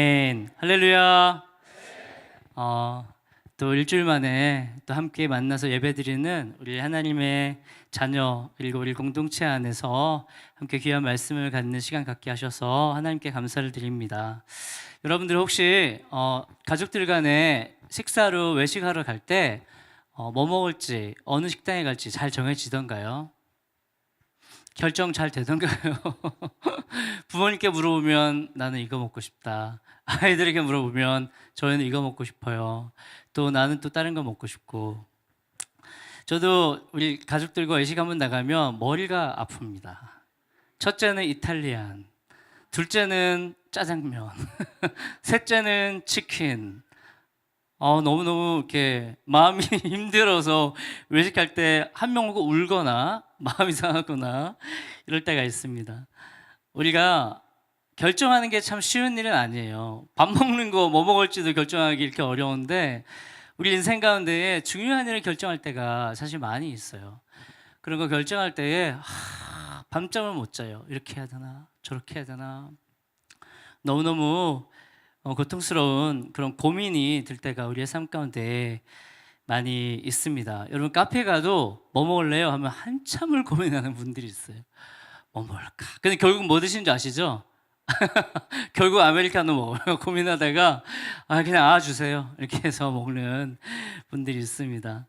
할렐루야. 또 일주일 만에 또 함께 만나서 예배드리는 우리 하나님의 자녀 그리고 우리 공동체 안에서 함께 귀한 말씀을 갖는 시간 갖게 하셔서 하나님께 감사를 드립니다. 여러분들 혹시 가족들 간에 식사로 외식하러 갈 때 뭐 먹을지 어느 식당에 갈지 잘 정해지던가요? 결정 잘 되던가요? 부모님께 물어보면 나는 이거 먹고 싶다. 아이들에게 물어보면 저희는 이거 먹고 싶어요. 또 나는 또 다른 거 먹고 싶고. 저도 우리 가족들과 외식 한번 나가면 머리가 아픕니다. 첫째는 이탈리안, 둘째는 짜장면, 셋째는 치킨. 너무너무 이렇게 마음이 힘들어서 외식할 때 한 명 오고 울거나 마음이 상하거나 이럴 때가 있습니다. 우리가 결정하는 게 참 쉬운 일은 아니에요. 밥 먹는 거 뭐 먹을지도 결정하기 이렇게 어려운데 우리 인생 가운데에 중요한 일을 결정할 때가 사실 많이 있어요. 그런 거 결정할 때에 밤잠을 못 자요. 이렇게 해야 되나 저렇게 해야 되나 너무너무 고통스러운 그런 고민이 들 때가 우리의 삶 가운데 많이 있습니다. 여러분 카페 가도 뭐 먹을래요? 하면 한참을 고민하는 분들이 있어요. 뭐 먹을까? 근데 결국 뭐 드시는 줄 아시죠? 결국 아메리카노 먹어요. 고민하다가 그냥 주세요 이렇게 해서 먹는 분들이 있습니다.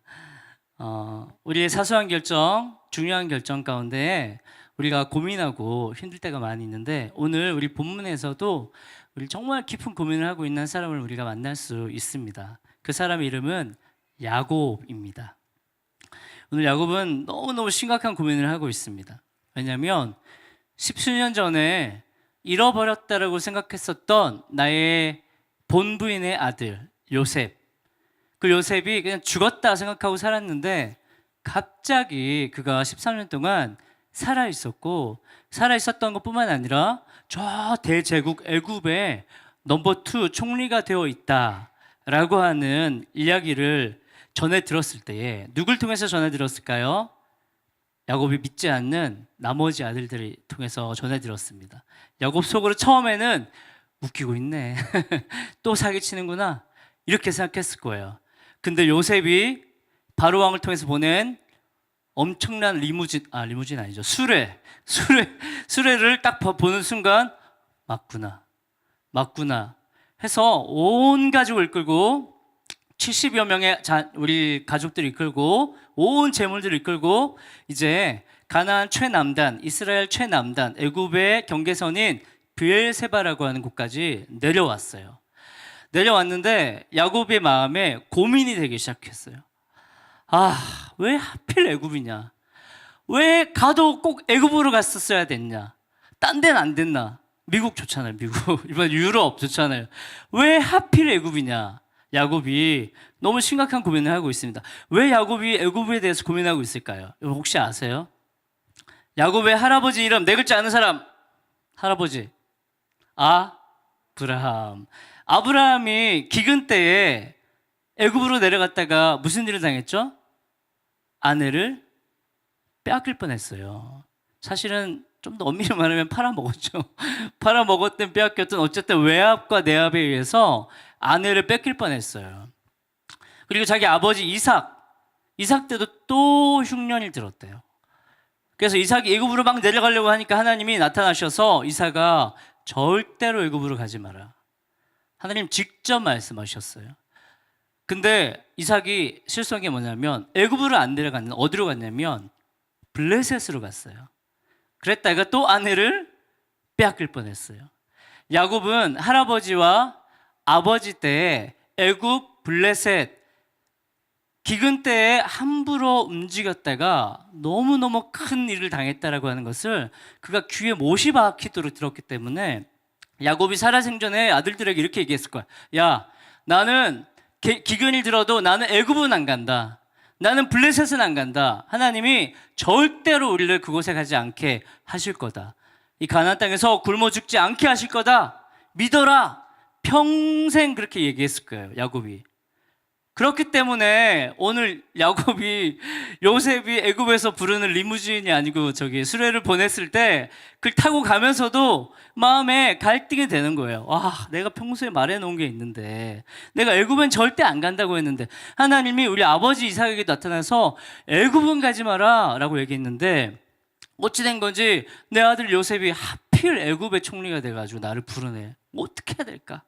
우리의 사소한 결정, 중요한 결정 가운데 우리가 고민하고 힘들 때가 많이 있는데 오늘 우리 본문에서도 우리 정말 깊은 고민을 하고 있는 사람을 우리가 만날 수 있습니다. 그 사람의 이름은 야곱입니다. 오늘 야곱은 너무너무 심각한 고민을 하고 있습니다. 왜냐하면 십수년 전에 잃어버렸다라고 생각했었던 나의 본부인의 아들 요셉, 그 요셉이 그냥 죽었다 생각하고 살았는데 갑자기 그가 13년 동안 살아있었던 것뿐만 아니라 저 대제국 애굽의 넘버 2 총리가 되어 있다라고 하는 이야기를 전해 들었을 때에 누굴 통해서 전해 들었을까요? 야곱이 믿지 않는 나머지 아들들을 통해서 전해 들었습니다. 야곱 속으로 처음에는 웃기고 있네. 또 사기치는구나. 이렇게 생각했을 거예요. 근데 요셉이 바로 왕을 통해서 보낸 엄청난 리무진 아니죠. 수레를 딱 보는 순간 맞구나 해서 온 가족을 이끌고 70여 명의 우리 가족들을 이끌고 온 재물들을 이끌고 이제 가나안 최남단, 이스라엘 최남단, 애굽의 경계선인 브엘세바라고 하는 곳까지 내려왔어요. 내려왔는데 야곱의 마음에 고민이 되기 시작했어요. 왜 하필 애굽이냐? 왜 가도 꼭 애굽으로 갔었어야 됐냐? 딴 데는 안 됐나? 미국 좋잖아요. 미국. 이번 유럽 좋잖아요. 왜 하필 애굽이냐? 야곱이 너무 심각한 고민을 하고 있습니다. 왜 야곱이 애굽에 대해서 고민하고 있을까요? 여러분 혹시 아세요? 야곱의 할아버지 이름 4글자 아는 사람? 할아버지 아브라함. 아브라함이 기근 때에 애굽으로 내려갔다가 무슨 일을 당했죠? 아내를 빼앗길 뻔했어요. 사실은 좀 더 엄밀히 말하면 팔아먹었죠. 팔아먹었든 빼앗겼든 어쨌든 외압과 내압에 의해서 아내를 뺏길 뻔했어요. 그리고 자기 아버지 이삭 때도 또 흉년이 들었대요. 그래서 이삭이 애굽으로 막 내려가려고 하니까 하나님이 나타나셔서 이삭아 절대로 애굽으로 가지 마라. 하나님 직접 말씀하셨어요. 근데 이삭이 실수한 게 뭐냐면 애굽으로 안 내려갔는데 어디로 갔냐면 블레셋으로 갔어요. 그랬다가 또 아내를 빼앗길 뻔했어요. 야곱은 할아버지와 아버지 때에 애굽 블레셋 기근 때에 함부로 움직였다가 너무너무 큰 일을 당했다라고 하는 것을 그가 귀에 못이 박히도록 들었기 때문에 야곱이 살아생전에 아들들에게 이렇게 얘기했을 거야. 야, 나는 기근이 들어도 나는 애굽은 안 간다. 나는 블레셋은 안 간다. 하나님이 절대로 우리를 그곳에 가지 않게 하실 거다. 이 가나안 땅에서 굶어 죽지 않게 하실 거다. 믿어라. 평생 그렇게 얘기했을 거예요, 야곱이. 그렇기 때문에 오늘 야곱이 요셉이 애굽에서 부르는 리무진이 아니고 저기 수레를 보냈을 때 그걸 타고 가면서도 마음에 갈등이 되는 거예요. 와, 내가 평소에 말해놓은 게 있는데 내가 애굽은 절대 안 간다고 했는데 하나님이 우리 아버지 이삭에게 나타나서 애굽은 가지 마라 라고 얘기했는데 어찌 된 건지 내 아들 요셉이 하필 애굽의 총리가 돼가지고 나를 부르네. 어떻게 해야 될까?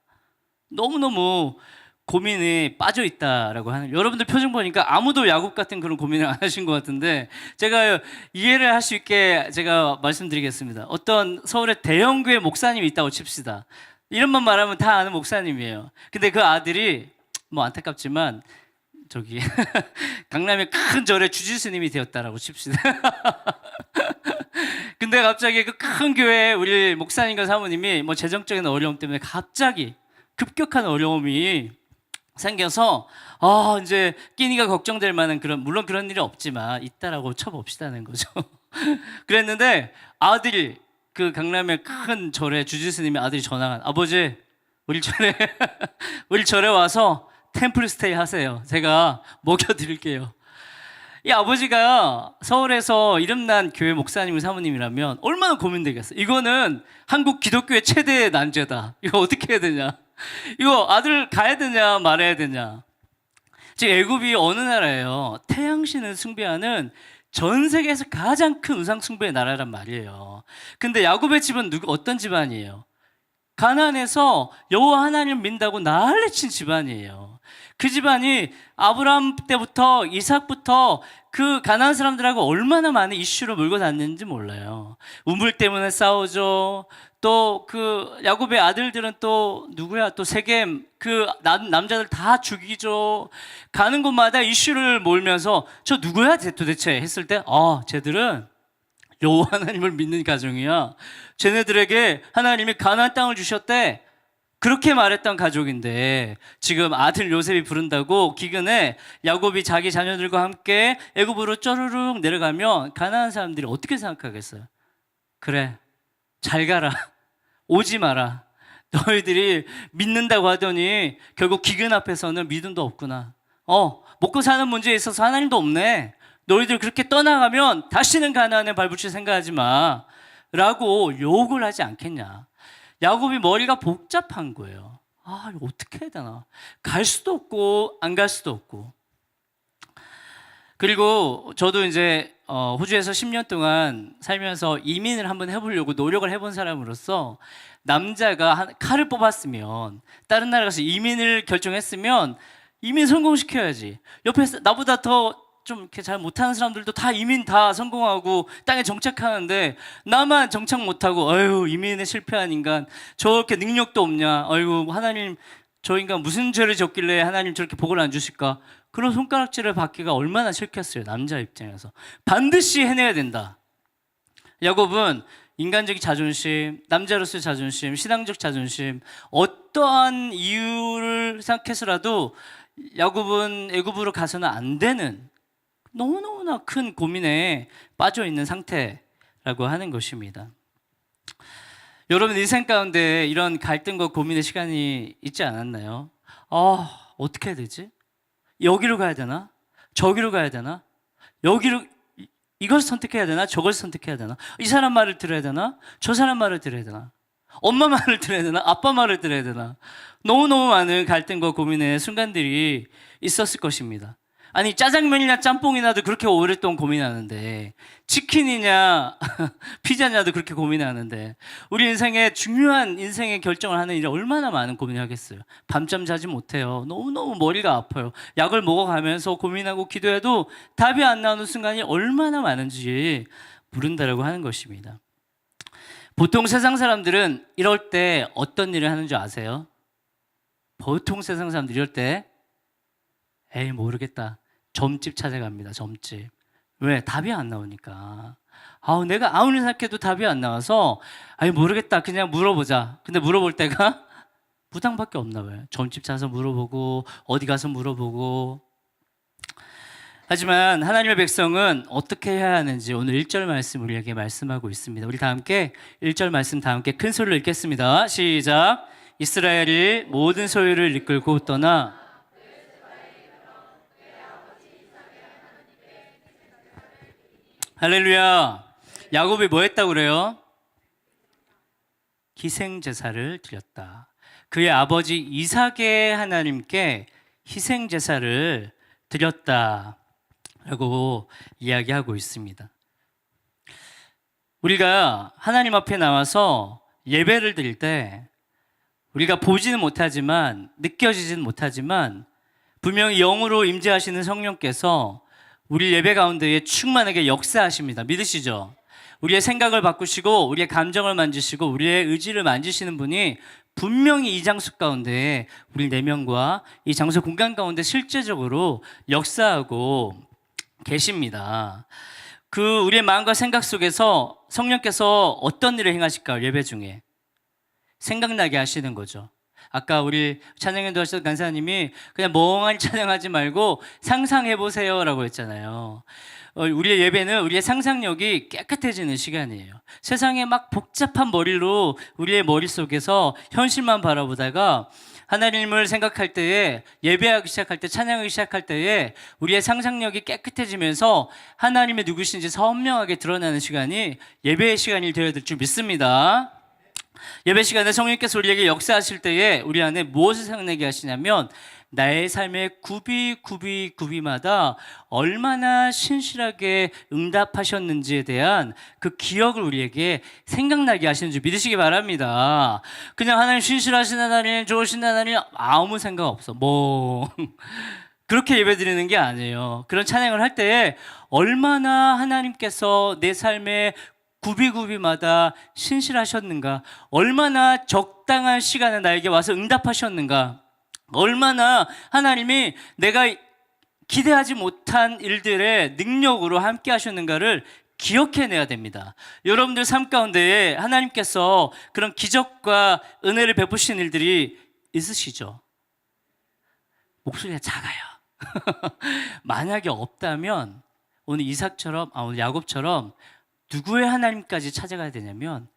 너무너무 고민에 빠져 있다라고 하는, 여러분들 표정 보니까 아무도 야곱 같은 그런 고민을 안 하신 것 같은데 제가 이해를 할 수 있게 제가 말씀드리겠습니다. 어떤 서울에 대형교회 목사님이 있다고 칩시다. 이름만 말하면 다 아는 목사님이에요. 근데 그 아들이 뭐 안타깝지만 저기 강남의 큰 절의 주지스님이 되었다라고 칩시다. 근데 갑자기 그 큰 교회에 우리 목사님과 사모님이 뭐 재정적인 어려움 때문에 갑자기 급격한 어려움이 생겨서 이제 끼니가 걱정될 만한 그런, 물론 그런 일이 없지만 있다라고 쳐봅시다는 거죠. 그랬는데 아들이, 그 강남의 큰 절에 주지스님의 아들이 전화가, 아버지 우리 절에 우리 절에 와서 템플 스테이 하세요. 제가 먹여드릴게요. 이 아버지가 서울에서 이름난 교회 목사님 사모님이라면 얼마나 고민되겠어. 이거는 한국 기독교의 최대의 난제다. 이거 어떻게 해야 되냐, 이거 아들 가야 되냐 말아야 되냐. 지금 애굽이 어느 나라예요? 태양신을 숭배하는 전 세계에서 가장 큰 우상 숭배의 나라란 말이에요. 근데 야곱의 집은 어떤 집안이에요? 가나안에서 여호와 하나님을 믿는다고 난리친 집안이에요. 그 집안이 아브라함 때부터 이삭부터 그 가나안 사람들하고 얼마나 많은 이슈를 몰고 다녔는지 몰라요. 우물 때문에 싸우죠. 또 그 야곱의 아들들은 또 누구야? 또 세겜 그 남자들 다 죽이죠. 가는 곳마다 이슈를 몰면서 저 누구야 도대체 했을 때 쟤들은 여호와 하나님을 믿는 가정이야. 쟤네들에게 하나님이 가나안 땅을 주셨대. 그렇게 말했던 가족인데 지금 아들 요셉이 부른다고 기근에 야곱이 자기 자녀들과 함께 애굽으로 쪼르륵 내려가면 가나안 사람들이 어떻게 생각하겠어요? 그래, 잘 가라. 오지 마라. 너희들이 믿는다고 하더니 결국 기근 앞에서는 믿음도 없구나. 먹고 사는 문제에 있어서 하나님도 없네. 너희들 그렇게 떠나가면 다시는 가나안에 발붙일 생각하지 마 라고 욕을 하지 않겠냐. 야곱이 머리가 복잡한 거예요. 이거 어떻게 해야 되나. 갈 수도 없고 안 갈 수도 없고. 그리고 저도 이제 호주에서 10년 동안 살면서 이민을 한번 해보려고 노력을 해본 사람으로서 남자가 칼을 뽑았으면, 다른 나라 가서 이민을 결정했으면 이민 성공시켜야지. 옆에 나보다 더 좀 이렇게 잘 못하는 사람들도 다 이민 다 성공하고 땅에 정착하는데 나만 정착 못하고 이민에 실패한 인간, 저렇게 능력도 없냐, 하나님 저 인간 무슨 죄를 졌길래 하나님 저렇게 복을 안 주실까, 그런 손가락질을 받기가 얼마나 싫겠어요. 남자 입장에서 반드시 해내야 된다. 야곱은 인간적 자존심, 남자로서의 자존심, 신앙적 자존심, 어떠한 이유를 생각해서라도 야곱은 애굽으로 가서는 안 되는 너무너무나 큰 고민에 빠져 있는 상태라고 하는 것입니다. 여러분 인생 가운데 이런 갈등과 고민의 시간이 있지 않았나요? 어떻게 해야 되지? 여기로 가야 되나? 저기로 가야 되나? 이걸 선택해야 되나? 저걸 선택해야 되나? 이 사람 말을 들어야 되나? 저 사람 말을 들어야 되나? 엄마 말을 들어야 되나? 아빠 말을 들어야 되나? 너무너무 많은 갈등과 고민의 순간들이 있었을 것입니다. 아니 짜장면이나 짬뽕이나도 그렇게 오랫동안 고민하는데, 치킨이냐 피자냐도 그렇게 고민하는데, 우리 인생에 중요한 인생의 결정을 하는 일에 얼마나 많은 고민을 하겠어요. 밤잠 자지 못해요. 너무너무 머리가 아파요. 약을 먹어가면서 고민하고 기도해도 답이 안 나오는 순간이 얼마나 많은지 모른다라고 하는 것입니다. 보통 세상 사람들은 이럴 때 어떤 일을 하는 줄 아세요? 보통 세상 사람들이 이럴 때 에이 모르겠다, 점집 찾아갑니다. 점집. 왜? 답이 안 나오니까. 내가 아무리 생각해도 답이 안 나와서 모르겠다, 그냥 물어보자. 근데 물어볼 때가 무당밖에 없나 봐요. 점집 찾아서 물어보고 어디 가서 물어보고. 하지만 하나님의 백성은 어떻게 해야 하는지 오늘 1절 말씀 우리에게 말씀하고 있습니다. 우리 다 함께 1절 말씀 다 함께 큰 소리로 읽겠습니다. 시작. 이스라엘이 모든 소유를 이끌고 떠나 할렐루야. 야곱이 뭐 했다고 그래요? 희생 제사를 드렸다. 그의 아버지 이삭의 하나님께 희생 제사를 드렸다라고 이야기하고 있습니다. 우리가 하나님 앞에 나와서 예배를 드릴 때 우리가 보지는 못하지만 느껴지지는 못하지만 분명히 영으로 임재하시는 성령께서 우리 예배 가운데에 충만하게 역사하십니다. 믿으시죠? 우리의 생각을 바꾸시고 우리의 감정을 만지시고 우리의 의지를 만지시는 분이 분명히 이 장소 가운데 우리 네 명과 이 장소 공간 가운데 실제적으로 역사하고 계십니다. 그 우리의 마음과 생각 속에서 성령께서 어떤 일을 행하실까요? 예배 중에 생각나게 하시는 거죠. 아까 우리 찬양에도 하셨던 간사님이 그냥 멍하니 찬양하지 말고 상상해보세요 라고 했잖아요. 우리의 예배는 우리의 상상력이 깨끗해지는 시간이에요. 세상에 막 복잡한 머리로 우리의 머릿속에서 현실만 바라보다가 하나님을 생각할 때에, 예배하기 시작할 때, 찬양하기 시작할 때에 우리의 상상력이 깨끗해지면서 하나님의 누구신지 선명하게 드러나는 시간이 예배의 시간이 되어야 될 줄 믿습니다. 예배 시간에 성령께서 우리에게 역사하실 때에 우리 안에 무엇을 생각나게 하시냐면 나의 삶의 구비마다 얼마나 신실하게 응답하셨는지에 대한 그 기억을 우리에게 생각나게 하시는 줄 믿으시기 바랍니다. 그냥 하나님 신실하신 하나님, 좋으신 하나님 아무 생각 없어. 그렇게 예배드리는 게 아니에요. 그런 찬양을 할 때에 얼마나 하나님께서 내 삶의 구비마다 신실하셨는가, 얼마나 적당한 시간에 나에게 와서 응답하셨는가, 얼마나 하나님이 내가 기대하지 못한 일들의 능력으로 함께 하셨는가를 기억해내야 됩니다. 여러분들 삶 가운데 하나님께서 그런 기적과 은혜를 베푸신 일들이 있으시죠? 목소리가 작아요. 만약에 없다면 오늘 오늘 야곱처럼 누구의 하나님까지 찾아가야 되냐면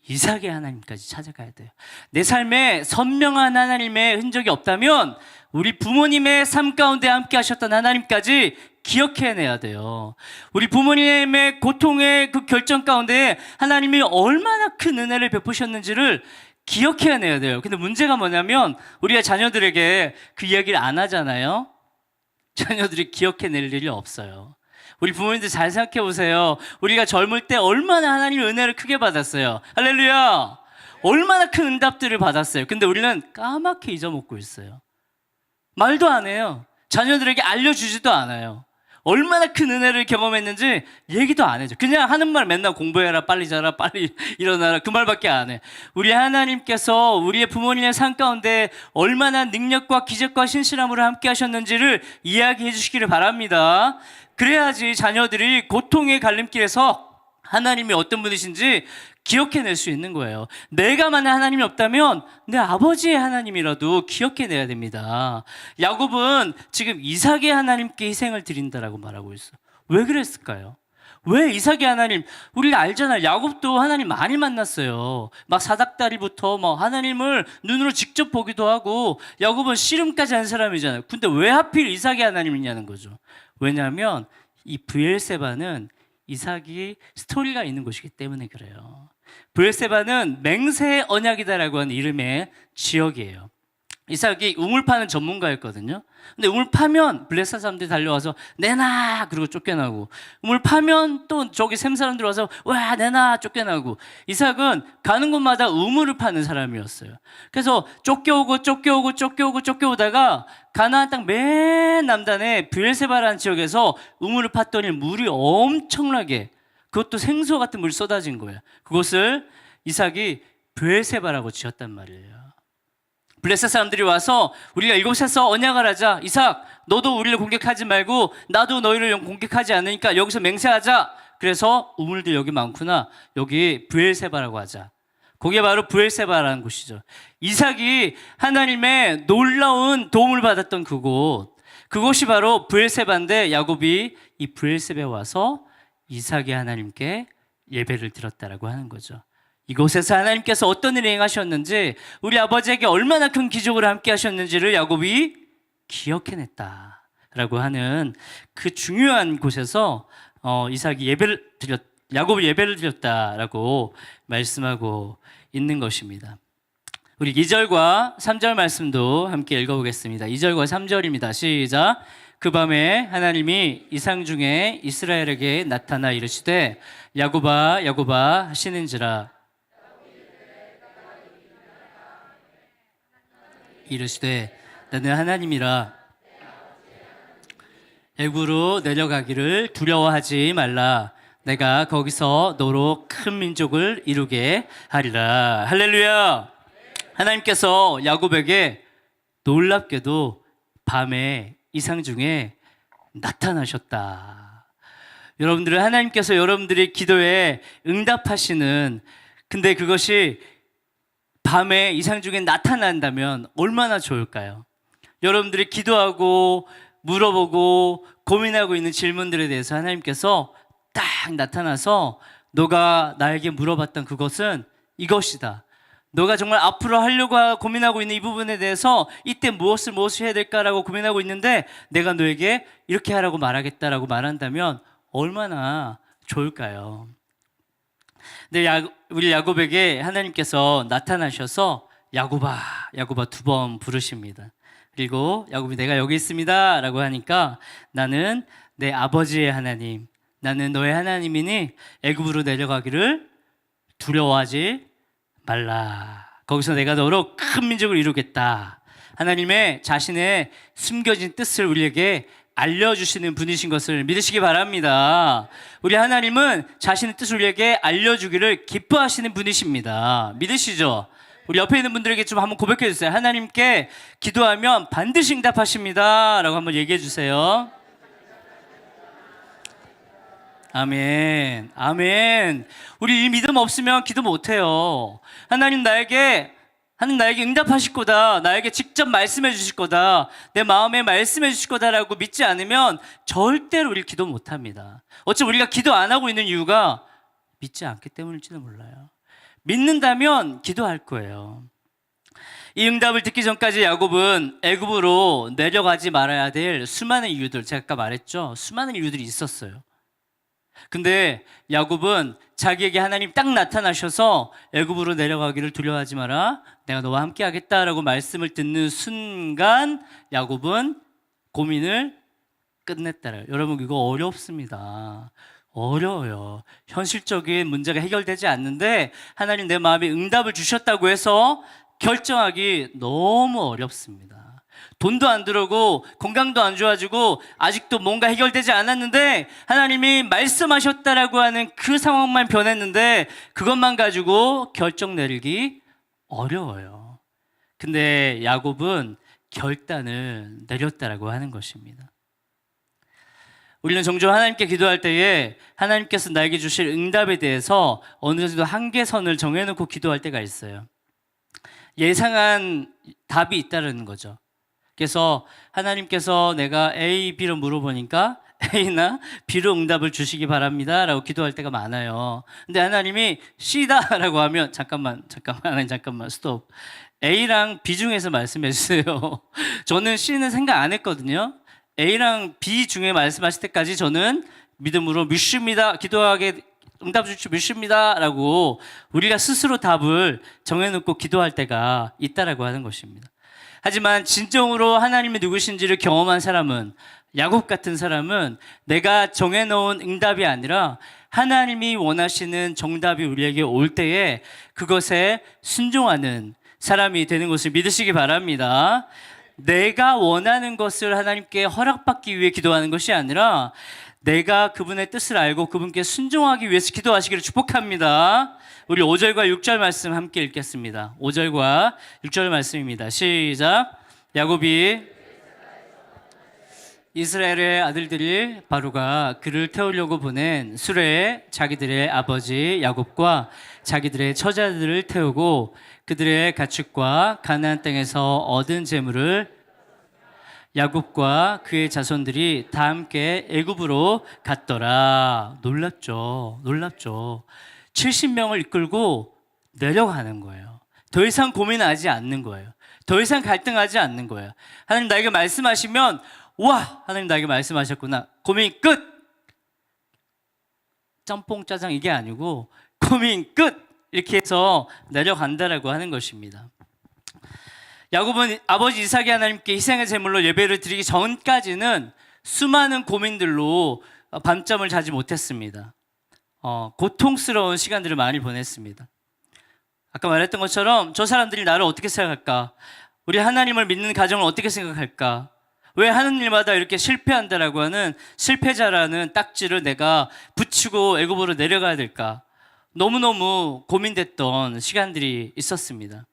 이삭의 하나님까지 찾아가야 돼요. 내 삶에 선명한 하나님의 흔적이 없다면 우리 부모님의 삶 가운데 함께 하셨던 하나님까지 기억해내야 돼요. 우리 부모님의 고통의 그 결정 가운데 하나님이 얼마나 큰 은혜를 베푸셨는지를 기억해내야 돼요. 근데 문제가 뭐냐면 우리가 자녀들에게 그 이야기를 안 하잖아요. 자녀들이 기억해낼 일이 없어요. 우리 부모님들 잘 생각해 보세요. 우리가 젊을 때 얼마나 하나님의 은혜를 크게 받았어요. 할렐루야. 얼마나 큰 응답들을 받았어요. 근데 우리는 까맣게 잊어먹고 있어요. 말도 안 해요. 자녀들에게 알려주지도 않아요. 얼마나 큰 은혜를 경험했는지 얘기도 안 해줘. 그냥 하는 말 맨날 공부해라, 빨리 자라, 빨리 일어나라, 그 말밖에 안 해. 우리 하나님께서 우리의 부모님의 삶 가운데 얼마나 능력과 기적과 신실함으로 함께 하셨는지를 이야기해 주시기를 바랍니다. 그래야지 자녀들이 고통의 갈림길에서 하나님이 어떤 분이신지 기억해낼 수 있는 거예요. 내가 만약 하나님이 없다면 내 아버지의 하나님이라도 기억해내야 됩니다. 야곱은 지금 이삭의 하나님께 희생을 드린다라고 말하고 있어. 왜 그랬을까요? 왜 이삭의 하나님? 우리가 알잖아요. 야곱도 하나님 많이 만났어요. 막 사닥다리부터 하나님을 눈으로 직접 보기도 하고 야곱은 씨름까지 한 사람이잖아요. 근데 왜 하필 이삭의 하나님이냐는 거죠. 왜냐하면 이 브엘세바는 이삭이 스토리가 있는 곳이기 때문에 그래요. 브엘세바는 맹세의 언약이다라고 하는 이름의 지역이에요. 이삭이 우물 파는 전문가였거든요. 근데 우물 파면 블레셋 사람들이 달려와서 내놔 그러고 쫓겨나고, 우물 파면 또 저기 셈 사람들 와서 와 내놔 쫓겨나고. 이삭은 가는 곳마다 우물을 파는 사람이었어요. 그래서 쫓겨오다가 가나안 땅 맨 남단에 브엘세바라는 지역에서 우물을 팠더니 물이 엄청나게, 그것도 생수 같은 물이 쏟아진 거예요. 그곳을 이삭이 브엘세바라고 지었단 말이에요. 블레셋 사람들이 와서 우리가 이곳에서 언약을 하자. 이삭, 너도 우리를 공격하지 말고 나도 너희를 공격하지 않으니까 여기서 맹세하자. 그래서 우물들 여기 많구나. 여기 브엘세바라고 하자. 그게 바로 브엘세바라는 곳이죠. 이삭이 하나님의 놀라운 도움을 받았던 그곳이 바로 브엘세바인데 야곱이 이 브엘세바에 와서 이삭의 하나님께 예배를 드렸다라고 하는 거죠. 이곳에서 하나님께서 어떤 일을 행하셨는지, 우리 아버지에게 얼마나 큰 기적을 함께 하셨는지를 야곱이 기억해냈다라고 하는 그 중요한 곳에서 이삭이 야곱이 예배를 드렸다라고 말씀하고 있는 것입니다. 우리 2절과 3절 말씀도 함께 읽어보겠습니다. 2절과 3절입니다. 시작. 그 밤에 하나님이 이상 중에 이스라엘에게 나타나 이르시되 야곱아 야곱아 하시는지라. 이르시되 나는 하나님이라. 애굽으로 내려가기를 두려워하지 말라. 내가 거기서 너로 큰 민족을 이루게 하리라. 할렐루야. 하나님께서 야곱에게 놀랍게도 밤에 이상 중에 나타나셨다. 여러분들은 하나님께서 여러분들의 기도에 응답하시는, 근데 그것이 밤에 이상 중에 나타난다면 얼마나 좋을까요? 여러분들이 기도하고 물어보고 고민하고 있는 질문들에 대해서 하나님께서 딱 나타나서 너가 나에게 물어봤던 그것은 이것이다. 너가 정말 앞으로 하려고 고민하고 있는 이 부분에 대해서 이때 무엇을 해야 될까라고 고민하고 있는데 내가 너에게 이렇게 하라고 말하겠다라고 말한다면 얼마나 좋을까요? 근데 우리 야곱에게 하나님께서 나타나셔서 야곱아, 야곱아 2번 부르십니다. 그리고 야곱이 내가 여기 있습니다 라고 하니까 나는 내 아버지의 하나님, 나는 너의 하나님이니 애굽으로 내려가기를 두려워하지 말라. 거기서 내가 너로 큰 민족을 이루겠다. 하나님의 자신의 숨겨진 뜻을 우리에게 알려주시는 분이신 것을 믿으시기 바랍니다. 우리 하나님은 자신의 뜻을 우리에게 알려주기를 기뻐하시는 분이십니다. 믿으시죠? 우리 옆에 있는 분들에게 좀 한번 고백해 주세요. 하나님께 기도하면 반드시 응답하십니다 라고 한번 얘기해 주세요. 아멘, 아멘. 우리 이 믿음 없으면 기도 못해요. 하나님 나에게 응답하실 거다, 나에게 직접 말씀해 주실 거다, 내 마음에 말씀해 주실 거다라고 믿지 않으면 절대로 우리 기도 못합니다. 어차피 우리가 기도 안 하고 있는 이유가 믿지 않기 때문일지도 몰라요. 믿는다면 기도할 거예요. 이 응답을 듣기 전까지 야곱은 애굽으로 내려가지 말아야 될 수많은 이유들, 제가 아까 말했죠. 수많은 이유들이 있었어요. 근데 야곱은 자기에게 하나님 딱 나타나셔서 애굽으로 내려가기를 두려워하지 마라, 내가 너와 함께 하겠다라고 말씀을 듣는 순간 야곱은 고민을 끝냈다래요. 여러분 이거 어렵습니다. 어려워요. 현실적인 문제가 해결되지 않는데 하나님 내 마음에 응답을 주셨다고 해서 결정하기 너무 어렵습니다. 돈도 안 들어오고 건강도 안 좋아지고 아직도 뭔가 해결되지 않았는데 하나님이 말씀하셨다라고 하는 그 상황만 변했는데 그것만 가지고 결정 내리기 어려워요. 근데 야곱은 결단을 내렸다라고 하는 것입니다. 우리는 종종 하나님께 기도할 때에 하나님께서 나에게 주실 응답에 대해서 어느 정도 한계선을 정해놓고 기도할 때가 있어요. 예상한 답이 있다는 거죠. 그래서 하나님께서 내가 A, B로 물어보니까 A나 B로 응답을 주시기 바랍니다 라고 기도할 때가 많아요. 근데 하나님이 C다 라고 하면 잠깐만 스톱, A랑 B 중에서 말씀해 주세요. 저는 C는 생각 안 했거든요. A랑 B 중에 말씀하실 때까지 저는 믿음으로 믿습니다, 기도하게 응답 주시 믿습니다 라고 우리가 스스로 답을 정해놓고 기도할 때가 있다라고 하는 것입니다. 하지만 진정으로 하나님이 누구신지를 경험한 사람은, 야곱 같은 사람은 내가 정해놓은 응답이 아니라 하나님이 원하시는 정답이 우리에게 올 때에 그것에 순종하는 사람이 되는 것을 믿으시기 바랍니다. 내가 원하는 것을 하나님께 허락받기 위해 기도하는 것이 아니라 내가 그분의 뜻을 알고 그분께 순종하기 위해서 기도하시기를 축복합니다. 우리 5절과 6절 말씀 함께 읽겠습니다. 5절과 6절 말씀입니다. 시작. 야곱이 이스라엘의 아들들이 바로가 그를 태우려고 보낸 수레에 자기들의 아버지 야곱과 자기들의 처자들을 태우고 그들의 가축과 가나안 땅에서 얻은 재물을 야곱과 그의 자손들이 다 함께 애굽으로 갔더라. 놀랍죠. 70명을 이끌고 내려가는 거예요. 더 이상 고민하지 않는 거예요. 더 이상 갈등하지 않는 거예요. 하나님 나에게 말씀하시면 와, 하나님 나에게 말씀하셨구나. 고민 끝. 짬뽕 짜장 이게 아니고 고민 끝 이렇게 해서 내려간다라고 하는 것입니다. 야곱은 아버지 이삭이 하나님께 희생의 제물로 예배를 드리기 전까지는 수많은 고민들로 밤잠을 자지 못했습니다. 고통스러운 시간들을 많이 보냈습니다. 아까 말했던 것처럼 저 사람들이 나를 어떻게 생각할까? 우리 하나님을 믿는 가정을 어떻게 생각할까? 왜 하는 일마다 이렇게 실패한다라고 하는 실패자라는 딱지를 내가 붙이고 애굽으로 내려가야 될까? 너무너무 고민됐던 시간들이 있었습니다.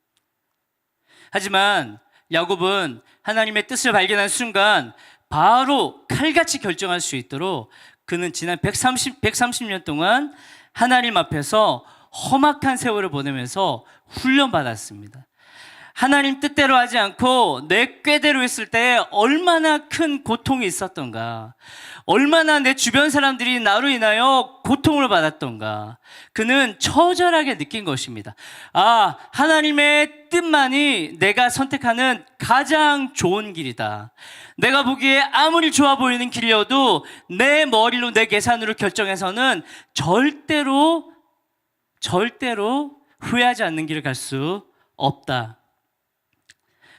하지만 야곱은 하나님의 뜻을 발견한 순간 바로 칼같이 결정할 수 있도록 그는 지난 130년 동안 하나님 앞에서 험악한 세월을 보내면서 훈련받았습니다. 하나님 뜻대로 하지 않고 내 꾀대로 했을 때 얼마나 큰 고통이 있었던가, 얼마나 내 주변 사람들이 나로 인하여 고통을 받았던가 그는 처절하게 느낀 것입니다. 하나님의 뜻만이 내가 선택하는 가장 좋은 길이다. 내가 보기에 아무리 좋아 보이는 길이어도 내 머리로 내 계산으로 결정해서는 절대로 후회하지 않는 길을 갈 수 없다.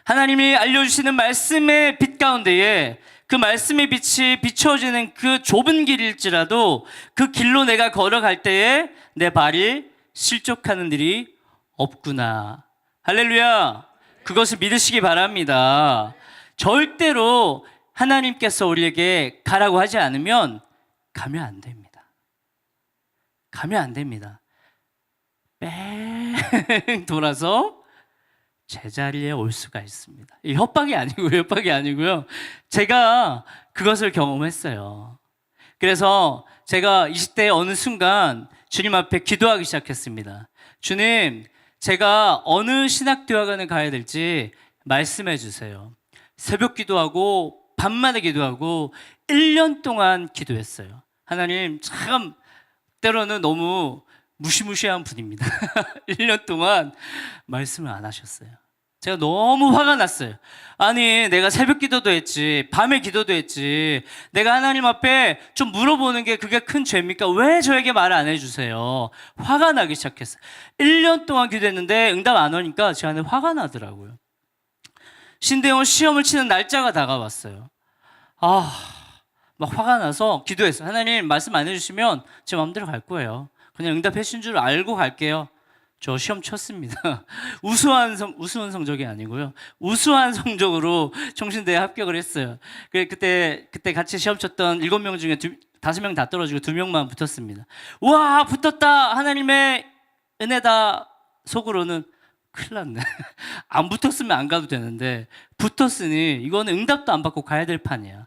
하나님이 알려주시는 말씀의 빛 가운데에 그 말씀의 빛이 비춰지는 그 좁은 길일지라도 그 길로 내가 걸어갈 때에 내 발이 실족하는 일이 없구나. 할렐루야. 그것을 믿으시기 바랍니다. 절대로 하나님께서 우리에게 가라고 하지 않으면 가면 안 됩니다. 가면 안 됩니다. 뺑 돌아서 제자리에 올 수가 있습니다. 협박이 아니고요. 제가 그것을 경험했어요. 그래서 제가 20대 어느 순간 주님 앞에 기도하기 시작했습니다. 주님, 제가 어느 신학대학원을 가야 될지 말씀해 주세요. 새벽 기도하고 밤마다 기도하고 1년 동안 기도했어요. 하나님 참 때로는 너무 무시무시한 분입니다. 1년 동안 말씀을 안 하셨어요. 제가 너무 화가 났어요. 아니, 내가 새벽 기도도 했지, 밤에 기도도 했지, 내가 하나님 앞에 좀 물어보는 게 그게 큰 죄입니까? 왜 저에게 말을 안 해주세요? 화가 나기 시작했어요. 1년 동안 기도했는데 응답 안 오니까 제 안에 화가 나더라고요. 신대원 시험을 치는 날짜가 다가왔어요. 막 화가 나서 기도했어요. 하나님 말씀 안 해주시면 제 마음대로 갈 거예요. 그냥 응답해 주신 줄 알고 갈게요. 저 시험 쳤습니다. 우수한 성적이 아니고요. 우수한 성적으로 총신대에 합격을 했어요. 그때 같이 시험 쳤던 7명 중에 5명 다 떨어지고 2명만 붙었습니다. 와, 붙었다. 하나님의 은혜다. 속으로는 큰일 났네. 안 붙었으면 안 가도 되는데 붙었으니 이거는 응답도 안 받고 가야 될 판이야.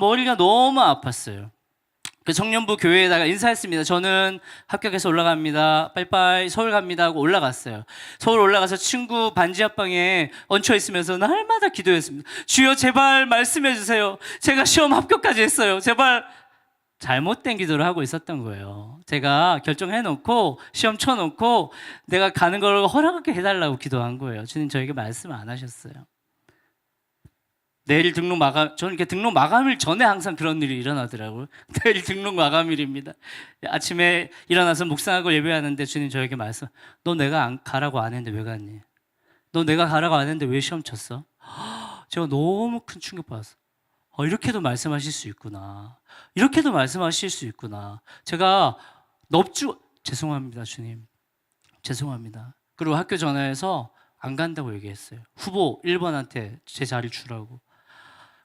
머리가 너무 아팠어요. 그 청년부 교회에다가 인사했습니다. 저는 합격해서 올라갑니다. 빠이빠이 서울 갑니다 하고 올라갔어요. 서울 올라가서 친구 반지 앞방에 얹혀 있으면서 날마다 기도했습니다. 주여 제발 말씀해 주세요. 제가 시험 합격까지 했어요. 제발. 잘못된 기도를 하고 있었던 거예요. 제가 결정해놓고 시험 쳐놓고 내가 가는 걸 허락하게 해달라고 기도한 거예요. 주님 저에게 말씀 안 하셨어요. 내일 등록 마감, 저는 이렇게 등록 마감일 전에 항상 그런 일이 일어나더라고요. 내일 등록 마감일입니다. 아침에 일어나서 묵상하고 예배하는데 주님 저에게 말씀, 너 내가 가라고 안 했는데 왜 갔니? 너 내가 가라고 안 했는데 왜 시험 쳤어? 제가 너무 큰 충격받았어요. 이렇게도 말씀하실 수 있구나. 이렇게도 말씀하실 수 있구나. 제가 죄송합니다 주님. 죄송합니다. 그리고 학교 전화해서 안 간다고 얘기했어요. 후보 1번한테 제 자리 주라고.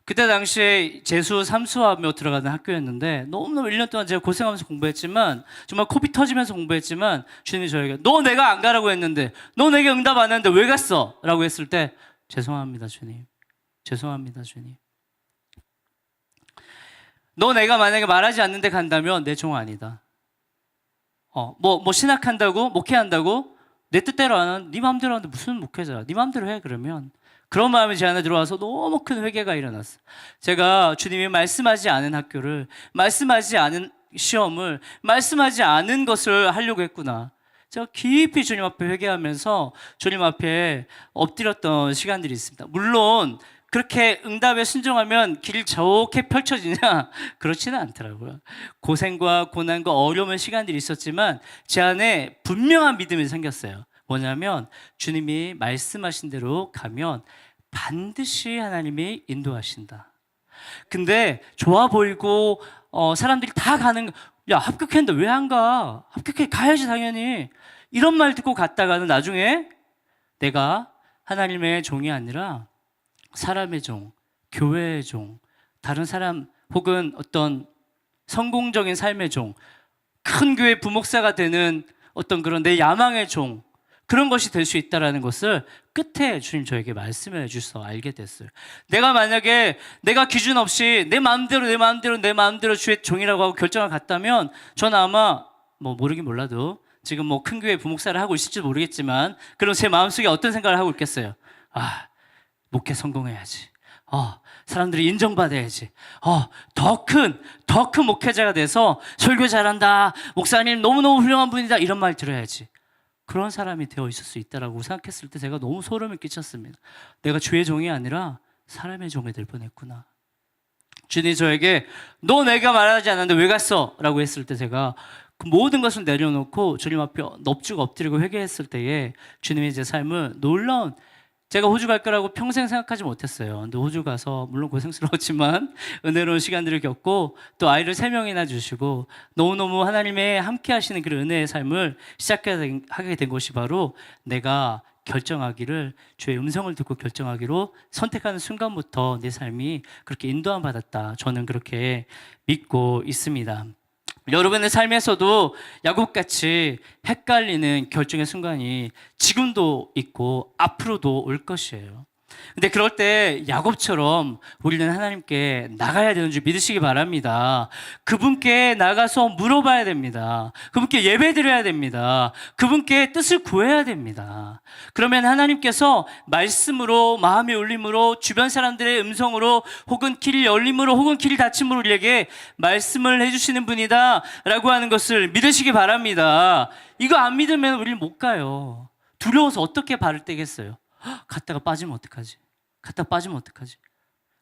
그때 당시에 재수 3수하며 들어가는 학교였는데 너무너무 1년 동안 제가 고생하면서 공부했지만 정말 코피 터지면서 공부했지만 주님이 저에게 너 내가 안 가라고 했는데 너 내게 응답 안 했는데 왜 갔어? 라고 했을 때 죄송합니다 주님. 죄송합니다 주님. 너 내가 만약에 말하지 않는데 간다면 내 종 아니다. 신학한다고? 목회한다고? 내 뜻대로 안 하는 네 마음대로 하는데 무슨 목회자야? 네 마음대로 해 그러면. 그런 마음이 제 안에 들어와서 너무 큰 회개가 일어났어요. 제가 주님이 말씀하지 않은 학교를, 말씀하지 않은 시험을, 말씀하지 않은 것을 하려고 했구나. 제가 깊이 주님 앞에 회개하면서 주님 앞에 엎드렸던 시간들이 있습니다. 물론 그렇게 응답에 순종하면 길이 좋게 펼쳐지냐? 그렇지는 않더라고요. 고생과 고난과 어려움의 시간들이 있었지만 제 안에 분명한 믿음이 생겼어요. 뭐냐면 주님이 말씀하신 대로 가면 반드시 하나님이 인도하신다. 근데 좋아 보이고 사람들이 다 가는 야 합격했는데 왜 안 가? 합격해 가야지 당연히. 이런 말 듣고 갔다가는 나중에 내가 하나님의 종이 아니라 사람의 종, 교회의 종, 다른 사람 혹은 어떤 성공적인 삶의 종, 큰 교회 부목사가 되는 어떤 그런 내 야망의 종, 그런 것이 될 수 있다는 것을 끝에 주님 저에게 말씀해 주셔서 알게 됐어요. 내가 만약에 내가 기준 없이 내 마음대로 주의 종이라고 하고 결정을 갔다면 저는 아마 모르긴 몰라도 지금 큰 교회 부목사를 하고 있을지 모르겠지만 그럼 제 마음속에 어떤 생각을 하고 있겠어요? 목회 성공해야지. 사람들이 인정받아야지. 더 큰 목회자가 돼서 설교 잘한다. 목사님 너무너무 훌륭한 분이다. 이런 말 들어야지. 그런 사람이 되어 있을 수 있다라고 생각했을 때 제가 너무 소름을 끼쳤습니다. 내가 주의 종이 아니라 사람의 종이 될 뻔했구나. 주님이 저에게 너 내가 말하지 않았는데 왜 갔어? 라고 했을 때 제가 그 모든 것을 내려놓고 주님 앞에 넙죽 엎드리고 회개했을 때에 주님이 제 삶을 놀라운, 제가 호주 갈 거라고 평생 생각하지 못했어요. 근데 호주 가서 물론 고생스러웠지만 은혜로운 시간들을 겪고 또 아이를 3명이나 주시고 너무너무 하나님의 함께 하시는 그런 은혜의 삶을 시작하게 된 것이 바로 내가 결정하기를, 주의 음성을 듣고 결정하기로 선택하는 순간부터 내 삶이 그렇게 인도함 받았다. 저는 그렇게 믿고 있습니다. 여러분의 삶에서도 야곱같이 헷갈리는 결정의 순간이 지금도 있고 앞으로도 올 것이에요. 근데 그럴 때 야곱처럼 우리는 하나님께 나가야 되는 줄 믿으시기 바랍니다. 그분께 나가서 물어봐야 됩니다. 그분께 예배드려야 됩니다. 그분께 뜻을 구해야 됩니다. 그러면 하나님께서 말씀으로, 마음의 울림으로, 주변 사람들의 음성으로, 혹은 길이 열림으로, 혹은 길이 닫힘으로 우리에게 말씀을 해주시는 분이다 라고 하는 것을 믿으시기 바랍니다. 이거 안 믿으면 우리는 못 가요. 두려워서 어떻게 발을 떼겠어요? 갔다가 빠지면 어떡하지?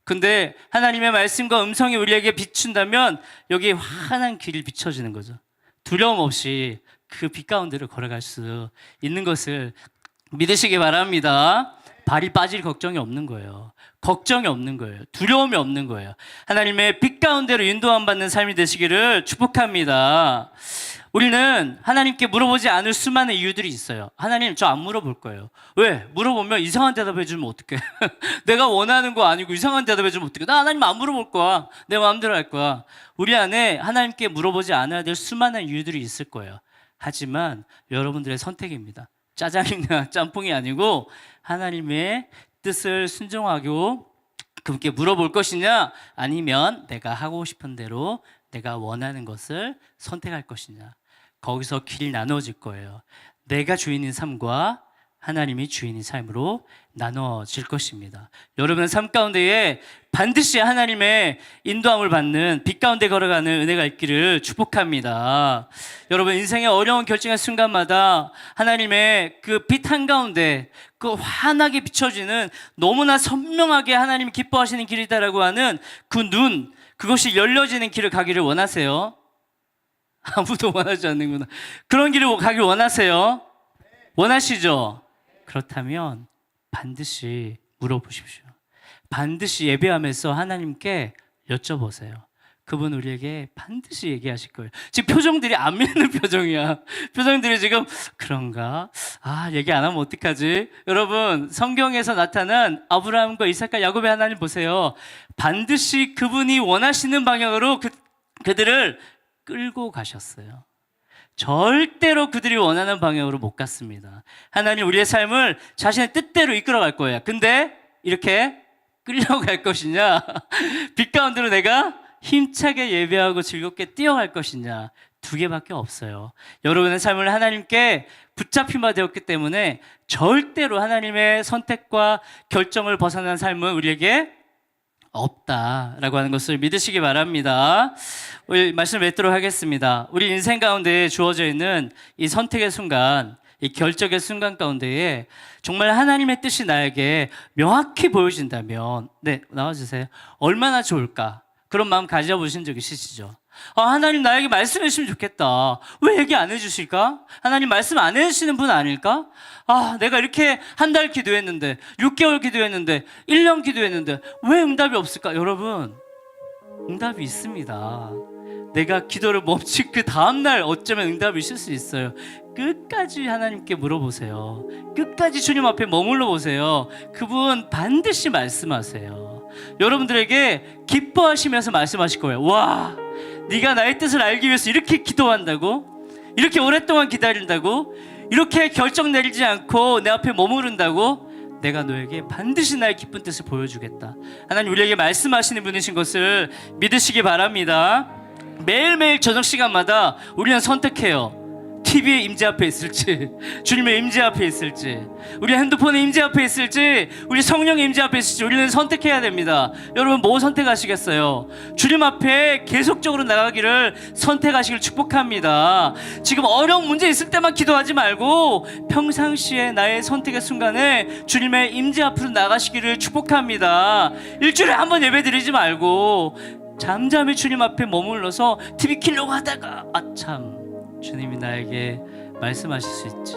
근데 하나님의 말씀과 음성이 우리에게 비춘다면 여기에 환한 길이 비춰지는 거죠. 두려움 없이 그 빛 가운데를 걸어갈 수 있는 것을 믿으시기 바랍니다. 발이 빠질 걱정이 없는 거예요. 걱정이 없는 거예요. 두려움이 없는 거예요. 하나님의 빛 가운데로 인도함 받는 삶이 되시기를 축복합니다. 우리는 하나님께 물어보지 않을 수많은 이유들이 있어요. 하나님, 저 안 물어볼 거예요. 왜? 물어보면 이상한 대답 해주면 어떡해? 내가 원하는 거 아니고 이상한 대답 해주면 어떡해? 나 하나님 안 물어볼 거야. 내 마음대로 할 거야. 우리 안에 하나님께 물어보지 않아야 될 수많은 이유들이 있을 거예요. 하지만 여러분들의 선택입니다. 짜장이나 짬뽕이 아니고 하나님의 뜻을 순종하고 그분께 물어볼 것이냐, 아니면 내가 하고 싶은 대로 내가 원하는 것을 선택할 것이냐. 거기서 길이 나눠질 거예요. 내가 주인인 삶과 하나님이 주인인 삶으로 나눠질 것입니다. 여러분의 삶 가운데에 반드시 하나님의 인도함을 받는 빛 가운데 걸어가는 은혜가 있기를 축복합니다. 여러분 인생의 어려운 결정의 순간마다 하나님의 그 빛 한가운데 그 환하게 비춰지는, 너무나 선명하게 하나님이 기뻐하시는 길이다라고 하는 그 눈, 그것이 열려지는 길을 가기를 원하세요? 아무도 원하지 않는구나. 그런 길을 가길 원하세요? 원하시죠? 그렇다면 반드시 물어보십시오. 반드시 예배하면서 하나님께 여쭤보세요. 그분 우리에게 반드시 얘기하실 거예요. 지금 표정들이 안 믿는 표정이야. 표정들이 지금 그런가? 얘기 안 하면 어떡하지? 여러분, 성경에서 나타난 아브라함과 이삭과 야곱의 하나님 보세요. 반드시 그분이 원하시는 방향으로 그들을 끌고 가셨어요. 절대로 그들이 원하는 방향으로 못 갔습니다. 하나님 우리의 삶을 자신의 뜻대로 이끌어갈 거예요. 근데 이렇게 끌려갈 것이냐, 빛 가운데로 내가 힘차게 예배하고 즐겁게 뛰어갈 것이냐, 두 개밖에 없어요. 여러분의 삶을 하나님께 붙잡힌 바 되었기 때문에 절대로 하나님의 선택과 결정을 벗어난 삶은 우리에게 없다라고 하는 것을 믿으시기 바랍니다. 우리 말씀을 맺도록 하겠습니다. 우리 인생 가운데 주어져 있는 이 선택의 순간, 이 결정의 순간 가운데에 정말 하나님의 뜻이 나에게 명확히 보여진다면, 네, 나와주세요. 얼마나 좋을까? 그런 마음 가져보신 적 있으시죠? 하나님 나에게 말씀해 주시면 좋겠다. 왜 얘기 안 해주실까? 하나님 말씀 안 해주시는 분 아닐까? 내가 이렇게 한 달 기도했는데, 6개월 기도했는데, 1년 기도했는데 왜 응답이 없을까? 여러분, 응답이 있습니다. 내가 기도를 멈춘 그 다음날 어쩌면 응답이 있을 수 있어요. 끝까지 하나님께 물어보세요. 끝까지 주님 앞에 머물러 보세요. 그분 반드시 말씀하세요. 여러분들에게 기뻐하시면서 말씀하실 거예요. 와, 네가 나의 뜻을 알기 위해서 이렇게 기도한다고? 이렇게 오랫동안 기다린다고? 이렇게 결정 내리지 않고 내 앞에 머무른다고? 내가 너에게 반드시 나의 기쁜 뜻을 보여주겠다. 하나님 우리에게 말씀하시는 분이신 것을 믿으시기 바랍니다. 매일매일 저녁 시간마다 우리는 선택해요. TV의 임재 앞에 있을지, 주님의 임재 앞에 있을지, 우리 핸드폰의 임재 앞에 있을지, 우리 성령의 임재 앞에 있을지 우리는 선택해야 됩니다. 여러분 뭐 선택하시겠어요? 주님 앞에 계속적으로 나가기를 선택하시길 축복합니다. 지금 어려운 문제 있을 때만 기도하지 말고 평상시에 나의 선택의 순간에 주님의 임재 앞으로 나가시기를 축복합니다. 일주일에 한 번 예배 드리지 말고 잠잠히 주님 앞에 머물러서 TV 켜려고 하다가 참 주님이 나에게 말씀하실 수 있지.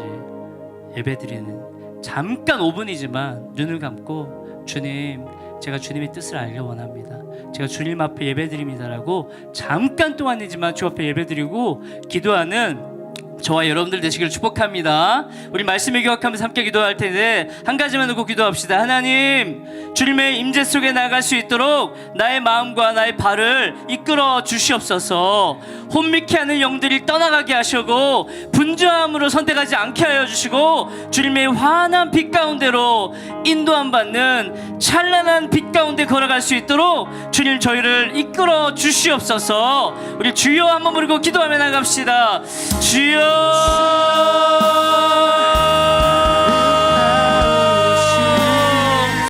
예배드리는 잠깐 5분이지만 눈을 감고 주님, 제가 주님의 뜻을 알기 원합니다. 제가 주님 앞에 예배드립니다라고 잠깐 동안이지만 주 앞에 예배드리고 기도하는 저와 여러분들 되시기를 축복합니다. 우리 말씀을 기억하면서 함께 기도할 텐데 한 가지만 놓고 기도합시다. 하나님, 주님의 임재 속에 나갈 수 있도록 나의 마음과 나의 발을 이끌어 주시옵소서. 혼미케 하는 영들이 떠나가게 하시고 분주함으로 선택하지 않게 하여 주시고 주님의 환한 빛 가운데로 인도함 받는 찬란한 빛 가운데 걸어갈 수 있도록 주님 저희를 이끌어 주시옵소서. 우리 주여 한번 부르고 기도하며 나갑시다. 주여